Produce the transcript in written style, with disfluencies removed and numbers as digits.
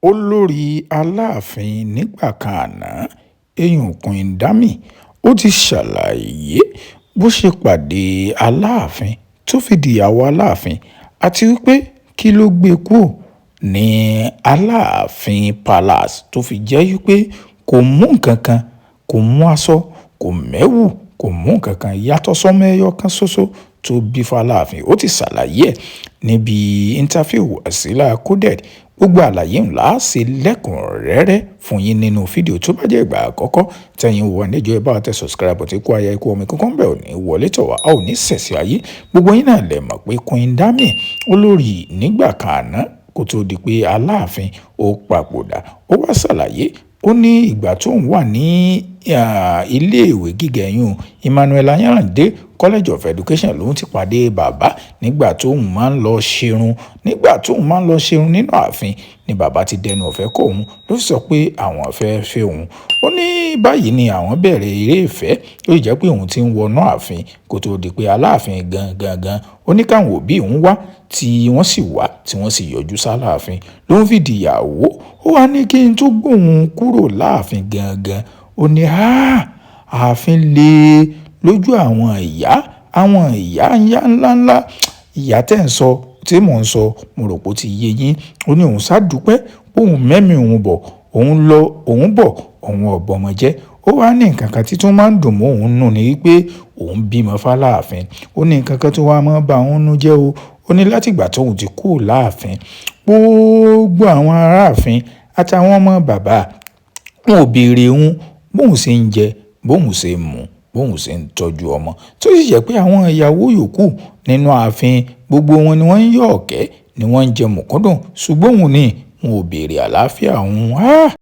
Olórí Aláàfin nígbà kan àná eyín Queen Dami ó ti ṣàlàyé bó ṣe pàdé Aláàfin tó fi dìyàwó Aláàfin àti wípé kí ló gbé e kúrò ní Aláàfin Palace tó fi jẹ́ wípé kò mú nǹkan kan, kò mú aṣọ, kò mẹ́wù, kò mú nǹkan kan yàtọ̀ sọ́mọ ẹyọ kan ṣoṣo tó bí f'Aláàfin. Ó ti ṣàlàyé ẹ̀ níbi interview Wasila Coded. Gbogbo àlàyé ńlá ṣe lẹ́kùnrẹ́rẹ́ fún yín nínú fídíò. Tó bá jẹ́ ìgbà àkọ́kọ́ tẹ̀yin wò níjọ́ ẹ bá tẹ subscribe tí kú ayé ikú omi kankan bẹ́ẹ̀ ò ní wọlé tọ̀ wá, a ò ní ṣẹ̀ṣẹ̀ ayé. Gbogbo yín náà lè mọ̀ pé Queen Dami olórí nígbà kan àná kó tó di pé Aláàfin ó papòdà. Ó wá ṣàlàyé, ó ní ìgbà tó ń wà ní iléèwé gíga ẹ̀yún Emmanuel Ayáràndé College of Education lòun ti pàdé bàbá nígbà tóun máa ń lọ ṣerun nínú ààfin ni bàbá ti dẹnu ọ̀fẹ́ kọ òun ló sọ pé àwọn fẹ́ fẹ́ òun. Ó ní báyìí ni àwọn bẹ̀rẹ̀ eré ìfẹ́ ó jẹ́ pé òun ti ń wọnú ààfin kó tó di pé Aláàfin gangan ó ní káwọn òbí òun wá tí wọ́n sì yọjú sáláàfin ló ń fìdí ìyàwó. Ó wá ní kí n tó gbóhùn kúrò láàfin gangan. Ó ní ààfin le lójú àwọn ìyá ńláńlá ìyá tẹ́ ń sọ tí mò ń sọ mo rò pé ó ti yé yín. Ó ní òun ṣàdúpẹ́ òun mẹ́mí òun bọ̀ òun lọ òun bọ̀ òun ọ̀bọ̀mọ jẹ́. Ó wá ní nǹkan kan tí tún máa ń dùn mọ́ òun nù ní wípé òun bímọ f'Aláàfin. Ó ní nǹkan kan tó wá máa ń ba òun nú jẹ́ o. Ó ní látìgbà tóun ti kúrò láàfin gbogbo àwọn aráàfin àtàwọn ọmọ bàbá wọn ò béèrè òun bóun ṣe ń jẹ bóun ṣe ń mu bóun ṣe ń tọ́jú ọmọ tó sì jẹ́ pé àwọn ìyàwó yòókù nínú ààfin gbogbo wọn ni wọ́n ń yọ̀ ọ̀kẹ́ ni wọ́n ń jẹ mùkúndùn ṣùgbọ́n òun ni wọn ò béèrè àlàáfíà òun.